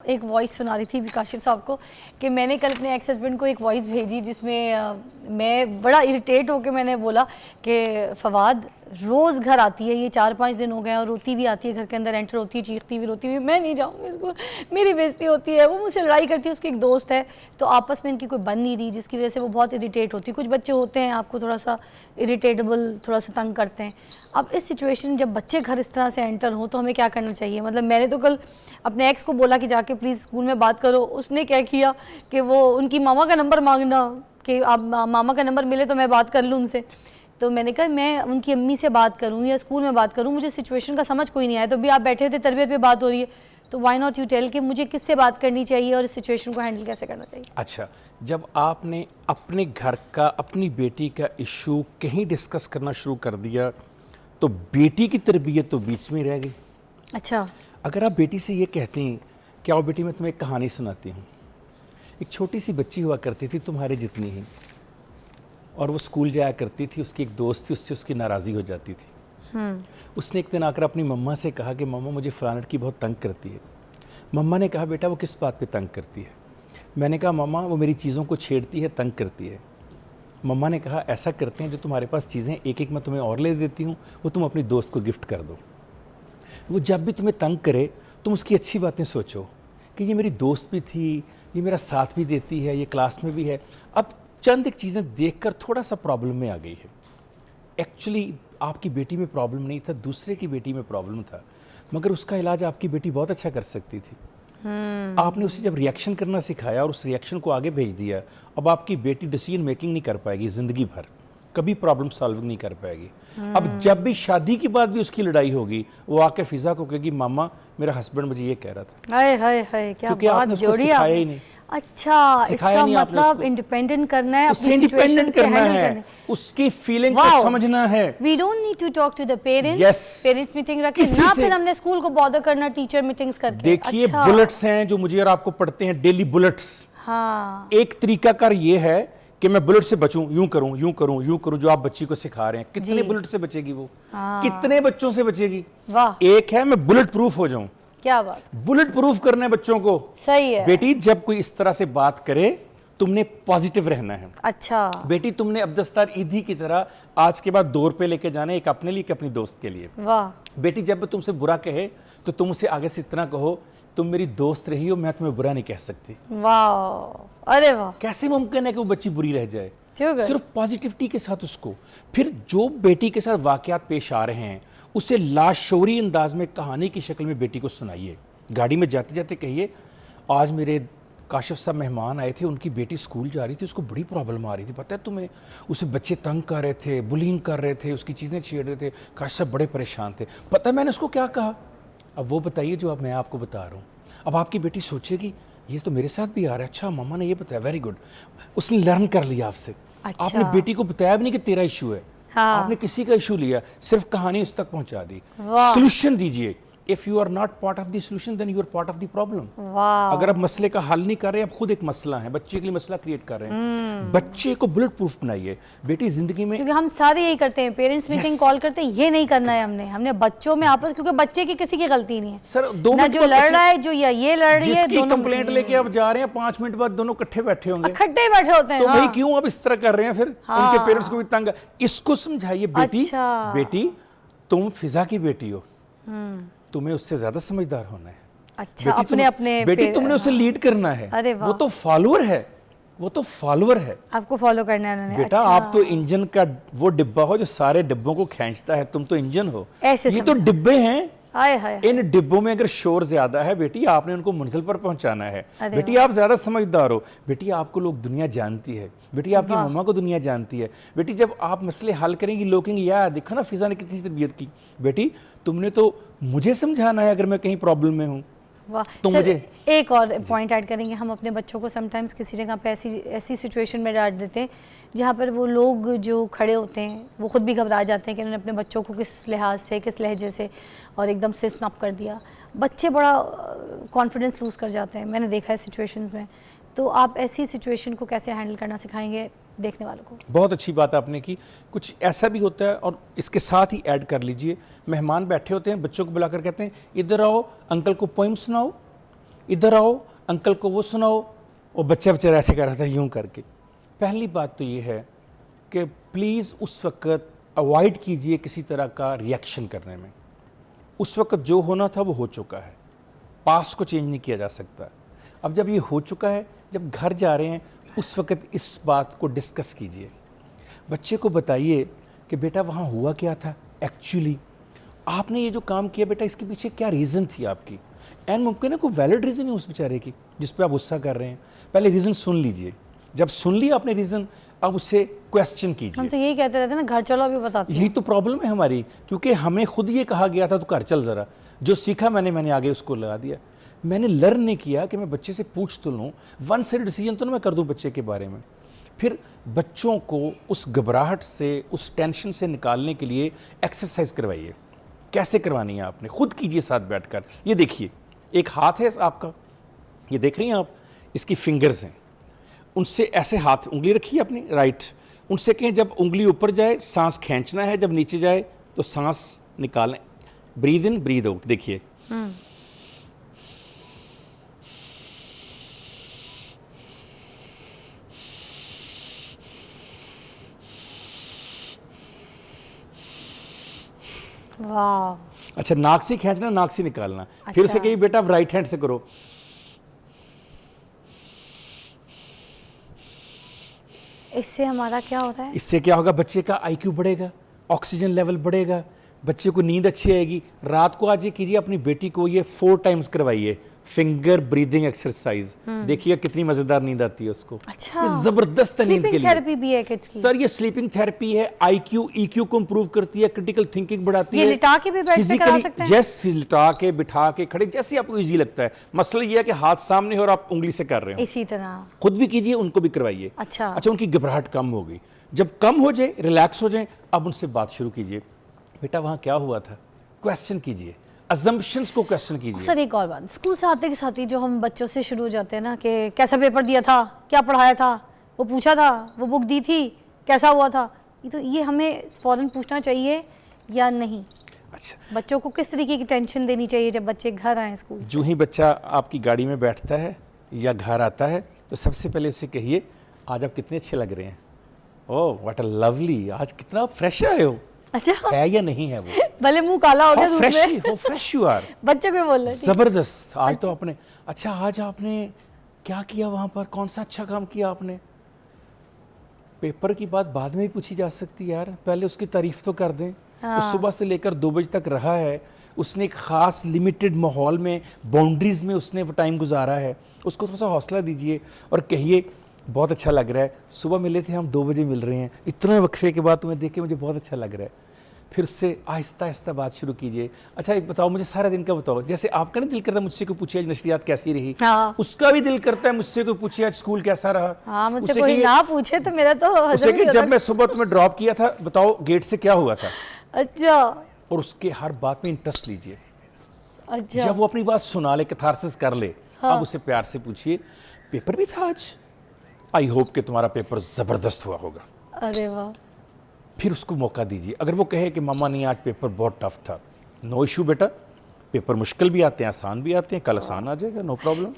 एक वॉइस सुना रही थी काशिफ साहब को कि मैंने कल अपने एक्स हस्बैंड को एक वॉइस भेजी जिसमें मैं बड़ा इरिटेट होकर मैंने बोला कि फवाद रोज़ घर आती है, ये 4-5 दिन हो गए और रोती भी आती है, घर के अंदर एंटर होती है, चीखती हुई रोती हुई, मैं नहीं जाऊँगी इसको, मेरी बेइज्जती होती है, वो मुझसे लड़ाई करती है। उसकी एक दोस्त है तो आपस में इनकी कोई बन नहीं रही, जिसकी वजह से वो बहुत इरिटेट होती है। कुछ बच्चे होते हैं आपको थोड़ा सा इरिटेटेबल, थोड़ा सा तंग करते हैं। अब इस सिचुएशन जब बच्चे घर इस तरह से एंटर हो तो हमें क्या करना चाहिए? मतलब मैंने तो कल अपने एक्स को बोला कि जाके प्लीज़ स्कूल में बात करो, उसने क्या किया कि वो उनकी मामा का नंबर मांगना कि आप मामा का नंबर मिले तो मैं बात कर लूँ उनसे। तो मैंने कहा मैं उनकी अम्मी से बात करूँ या स्कूल में बात करूँ, मुझे सिचुएशन का समझ कोई नहीं आया। तो भी आप बैठे थे, तरबियत पे बात हो रही है, तो व्हाई नॉट यू टेल कि मुझे किससे बात करनी चाहिए और इस सिचुएशन को हैंडल कैसे करना चाहिए। अच्छा, जब आपने अपने घर का, अपनी बेटी का इशू कहीं डिस्कस करना शुरू कर दिया तो बेटी की तरबियत तो बीच में रह गई। अच्छा, अगर आप बेटी से ये कहते हैं कि आओ बेटी मैं तुम्हें एक कहानी सुनाती हूँ। एक छोटी सी बच्ची हुआ करती थी तुम्हारे जितनी ही, और वो स्कूल जाया करती थी। उसकी एक दोस्त थी, उससे उसकी नाराज़ी हो जाती थी। उसने एक दिन आकर अपनी मम्मा से कहा कि मम्मा मुझे फलाना लड़की बहुत तंग करती है। मम्मा ने कहा बेटा वो किस बात पे तंग करती है? मैंने कहा मम्मा वो मेरी चीज़ों को छेड़ती है, तंग करती है। मम्मा ने कहा ऐसा करते हैं जो तुम्हारे पास चीज़ें एक एक मैं तुम्हें और ले देती हूँ, वो तुम अपनी दोस्त को गिफ्ट कर दो। वो जब भी तुम्हें तंग करे तुम उसकी अच्छी बातें सोचो कि ये मेरी दोस्त भी थी, ये मेरा साथ भी देती है, ये क्लास में भी है। अब चंद एक चीज़ें देखकर थोड़ा सा प्रॉब्लम में आ गई है। एक्चुअली आपकी बेटी में प्रॉब्लम नहीं था, दूसरे की बेटी में प्रॉब्लम था, मगर उसका इलाज आपकी बेटी बहुत अच्छा कर सकती थी। आपने उसे जब रिएक्शन करना सिखाया और उस रिएक्शन को आगे भेज दिया, अब आपकी बेटी डिसीजन मेकिंग नहीं कर पाएगी ज़िंदगी भर, कभी प्रॉब्लम सॉल्विंग नहीं कर पाएगी। अब जब भी शादी के बाद भी उसकी लड़ाई होगी, वो आकर फिजा को कहेगी मामा मेरा हस्बैंड मुझे ये कह रहा था। हाय हाय हाय, क्या बात जोड़ी सिखाया ही नहीं। अच्छा, सिखाया इसका नहीं आपने मतलब उसको। इंडिपेंडेंट करना है, उससे इंडिपेंडेंट करना है, उसकी फीलिंग को समझना है। We don't need to talk to the parents. Yes. Parents meeting रखें ना, फिर हमने स्कूल को बॉदर करना टीचर मीटिंग्स करके। देखिए अच्छा। बुलेट्स हैं जो मुझे और आपको पढ़ते हैं, डेली बुलेट्स। हाँ, एक तरीकाकार ये है कि मैं बुलेट से बचूं, यूं करूं यूं करूं यूं करूं, जो आप बच्ची को सिखा रहे हैं। कितने बुलेट से बचेगी वो? कितने बच्चों से बचेगी? वाह, एक है मैं बुलेट प्रूफ हो जाऊं। क्या बात, बुलेट प्रूफ करना है बच्चों को। सही है बेटी जब कोई इस तरह से बात करे तुमने पॉजिटिव रहना है। अच्छा बेटी तुमने अब्दस्तार ईदी की तरह आज के बाद 2 रुपए लेके जाने, एक अपने लिए एक अपनी दोस्त के लिए। वाह, बेटी जब तुमसे बुरा कहे तो तुम उसे आगे से इतना कहो तुम मेरी दोस्त रही हो, मैं तुम्हें बुरा नहीं कह सकती। वाह, अरे वाह, कैसे मुमकिन है कि वो बच्ची बुरी रह जाए? ठीक है। सिर्फ पॉजिटिविटी के साथ उसको, फिर जो बेटी के साथ वाकयात पेश आ रहे हैं उसे लाशौरी अंदाज में कहानी की शक्ल में बेटी को सुनाइए। गाड़ी में जाते जाते कहिए आज मेरे काशिफ साहब मेहमान आए थे, उनकी बेटी स्कूल जा रही थी, उसको बड़ी प्रॉब्लम आ रही थी, पता है तुम्हें? उसे बच्चे तंग कर रहे थे, बुलिंग कर रहे थे, उसकी चीज़ें छेड़ रहे थे, काशिफ साहब बड़े परेशान थे। पता है मैंने उसको क्या कहा? अब वो बताइए जो अब मैं आपको बता रहा हूँ। अब आपकी बेटी सोचेगी ये तो मेरे साथ भी आ रहा है, अच्छा मम्मा ने ये बताया, वेरी गुड। उसने लर्न कर लिया आपसे। अच्छा। आपने बेटी को बताया भी नहीं कि तेरा इशू है। हाँ। आपने किसी का इशू लिया, सिर्फ कहानी उस तक पहुंचा दी। वाह। सोल्यूशन दीजिए। If you are not part of the solution then you are part of the problem. वाह, अगर आप मसले का हल नहीं कर रहे, आप खुद एक मसला है, बच्चे के लिए मसला क्रिएट कर रहे हैं। बच्चे को बुलेट प्रूफ बनाइए। बेटी जिंदगी में, क्योंकि हम सारे यही करते हैं, पेरेंट्स मीटिंग कॉल करते हैं, ये नहीं करना है हमने बच्चों में आपस, क्योंकि बच्चे की किसी की गलती नहीं है सर, दो ना जो लड़ रहा है जो या ये लड़ रही है, दोनों कंप्लेंट लेके आप जा रहे हैं, 5 मिनट बाद दोनों इकट्ठे बैठे होंगे, इकट्ठे बैठे होते हैं। तो भाई हाँ। क्यों आप इस तरह कर रहे हैं? फिर उनके पेरेंट्स को भी तंग। इसको समझाइए बेटी। अच्छा। बेटी तुम फिजा की बेटी हो, तुम्हें उससे ज्यादा समझदार होना है। अच्छा, अपने अपने बेटी तुमने उसे लीड करना है। अरे वाह। वो तो फॉलोअर है, वो तो फॉलोअर है। आपको फॉलो करना है उन्होंने। बेटा अच्छा। आप तो इंजन का वो डिब्बा हो जो सारे डिब्बों को खींचता है, तुम तो इंजन हो। ऐसे ये तो डिब्बे हैं। हाय हाय, इन डिब्बों में अगर शोर ज्यादा है बेटी, आपने उनको मंजिल पर पहुंचाना है। अरे बेटी आप ज्यादा समझदार हो। बेटी आपको लोग दुनिया जानती है। बेटी आपकी मम्मा को दुनिया जानती है। बेटी जब आप मसले हल करेंगी लोग कहेंगे यार देखो ना फिजा ने कितनी तरबियत की। बेटी तुमने तो मुझे समझाना है अगर मैं कहीं प्रॉब्लम में हूँ। वाह। तो मुझे एक और पॉइंट ऐड करेंगे, हम अपने बच्चों को समटाइम्स किसी जगह पे ऐसी सिचुएशन में डाल देते हैं जहाँ पर वो लोग जो खड़े होते हैं वो खुद भी घबरा जाते हैं कि उन्होंने अपने बच्चों को किस लिहाज से, किस लहजे से और एकदम से स्नप कर दिया। बच्चे बड़ा कॉन्फिडेंस लूज़ कर जाते हैं, मैंने देखा है सिचुएशंस में। तो आप ऐसी सिचुएशन को कैसे हैंडल करना सिखाएंगे देखने वालों को? बहुत अच्छी बात आपने की। कुछ ऐसा भी होता है, और इसके साथ ही ऐड कर लीजिए, मेहमान बैठे होते हैं, बच्चों को बुलाकर कहते हैं इधर आओ अंकल को पोइम सुनाओ। इधर आओ, अंकल को वो सुनाओ। और बच्चा बेचारा ऐसे कर रहा था यूं करके। पहली बात तो ये है कि प्लीज़ उस वक़्त अवॉइड कीजिए किसी तरह का रिएक्शन करने में। उस वक़्त जो होना था वो हो चुका है, पास्ट को चेंज नहीं किया जा सकता। अब जब ये हो चुका है, जब घर जा रहे हैं उस वक़्त इस बात को डिस्कस कीजिए। बच्चे को बताइए कि बेटा वहाँ हुआ क्या था एक्चुअली, आपने ये जो काम किया बेटा इसके पीछे क्या रीज़न थी आपकी। एंड मुमकिन है कोई वैलिड रीज़न है उस बेचारे की जिस पे आप गुस्सा कर रहे हैं, पहले रीज़न सुन लीजिए। जब सुन लिया आपने रीज़न, अब उससे क्वेश्चन कीजिए। हम तो यही कहते रहते हैं ना, घर चलो अभी बताते हैं। यही तो प्रॉब्लम है हमारी, क्योंकि हमें खुद ये कहा गया था तो घर चल ज़रा, जो सीखा मैंने आगे उसको लगा दिया। मैंने लर्न नहीं किया कि मैं बच्चे से पूछ तो लूँ, वन साइड डिसीजन तो ना मैं कर दूँ बच्चे के बारे में। फिर बच्चों को उस घबराहट से, उस टेंशन से निकालने के लिए एक्सरसाइज करवाइए। कैसे करवानी है आपने, खुद कीजिए साथ बैठकर। ये देखिए, एक हाथ है आपका, ये देख रही हैं आप, इसकी फिंगर्स हैं, उनसे ऐसे हाथ उंगली रखिए अपनी राइट, उनसे कहें जब उंगली ऊपर जाए सांस खींचना है, जब नीचे जाए तो सांस निकालना। ब्रीद इन ब्रीद आउट, देखिए। वाह। अच्छा, नाक से खींचना, नाक से निकालना। फिर उसे कहिए बेटा अब राइट हैंड से करो। इससे हमारा क्या हो रहा है? इससे क्या होगा, बच्चे का आईक्यू बढ़ेगा, ऑक्सीजन लेवल बढ़ेगा, बच्चे को नींद अच्छी आएगी। रात को आज ये कीजिए, अपनी बेटी को ये 4 टाइम्स करवाइए फिंगर ब्रीदिंग एक्सरसाइज, देखिए कितनी मजेदार नींद आती है उसको। अच्छा, ये जबरदस्त है नींद के लिए। थेरेपी भी है किड्स की? सर ये स्लीपिंग थेरेपी है, आईक्यू ईक्यू को इंप्रूव करती है, क्रिटिकल थिंकिंग बढ़ाती ये है। लिटा के भी बेड पे करा सकते हैं? यस, लिटा के, बिठा के, खड़े, जैसे आपको इजी लगता है। मसला ये है कि हाथ सामने हो और आप उंगली से कर रहे हो। इसी तरह खुद भी कीजिए, उनको भी करवाइए। अच्छा, उनकी घबराहट कम हो गई। जब कम हो जाए, रिलैक्स हो जाए, अब उनसे बात शुरू कीजिए। बेटा वहाँ क्या हुआ था, क्वेश्चन कीजिए, अजम्पशंस को क्वेश्चन कीजिए। सर एक और बात, स्कूल से आते के साथ ही जो हम बच्चों से शुरू हो जाते हैं ना कि कैसा पेपर दिया था, क्या पढ़ाया था, वो पूछा था, वो बुक दी थी, कैसा हुआ था, ये हमें फ़ौरन पूछना चाहिए या नहीं? अच्छा, बच्चों को किस तरीके की टेंशन देनी चाहिए जब बच्चे घर आए स्कूल से? जो ही बच्चा आपकी गाड़ी में बैठता है या घर आता है तो सबसे पहले उसे कहिए आज आप कितने अच्छे लग रहे हैं। ओह व्हाट अ लवली, आज कितना फ्रेश आए हो। अच्छा, है या नहीं है वो? भले मुंह काला हो गया धूप में। How fresh you are. बच्चे को बोल रहे थे जबरदस्त, आज तो आपने, अच्छा आज आपने क्या किया वहां पर, कौन सा अच्छा काम किया आपने। पेपर की बात बाद में ही पूछी जा सकती है यार, पहले उसकी तारीफ तो कर दें। हाँ। उस सुबह से लेकर 2 बजे तक रहा है, उसने एक ख़ास लिमिटेड माहौल में, बाउंड्रीज़ में उसने वो टाइम गुजारा है, उसको थोड़ा सा हौसला दीजिए और कहिए बहुत अच्छा लग रहा है, सुबह मिले थे हम 2 बजे मिल रहे हैं, इतने वक्फे के बाद तुम्हें देख के मुझे बहुत अच्छा लग रहा है। फिर उससे आहिस्ता आहिस्ता बात शुरू कीजिए। अच्छा एक बताओ, मुझे सारा दिन का बताओ, जैसे आपका नहीं दिल करता मुझसे कोई पूछे आज नशरियात कैसी रही, हाँ। उसका भी दिल करता है मुझसे कोई पूछे आज स्कूल कैसा रहा। हाँ, मुझसे उसे कोई कहिए- ना पूछे तो मेरा तो हजम उसे ही कि नहीं जब होता। मैं सुबह तुम्हें ड्रॉप किया था बताओ गेट से क्या हुआ था, अच्छा और उसके हर बात में इंटरेस्ट लीजिए। अच्छा, जब वो अपनी बात सुना ले, कैथारसिस कर ले, हाँ। अब उसे प्यार से पूछिए पेपर भी था आज, आई होप कि तुम्हारा पेपर जबरदस्त हुआ होगा। अरे वाह। फिर उसको मौका दीजिए। अगर वो कहे कि मम्मा नहीं आज पेपर बहुत टफ था, नो इशू बेटा, पेपर मुश्किल भी आते हैं आसान भी आते हैं, कल आसान आ जाएगा, नो प्रॉब्लम।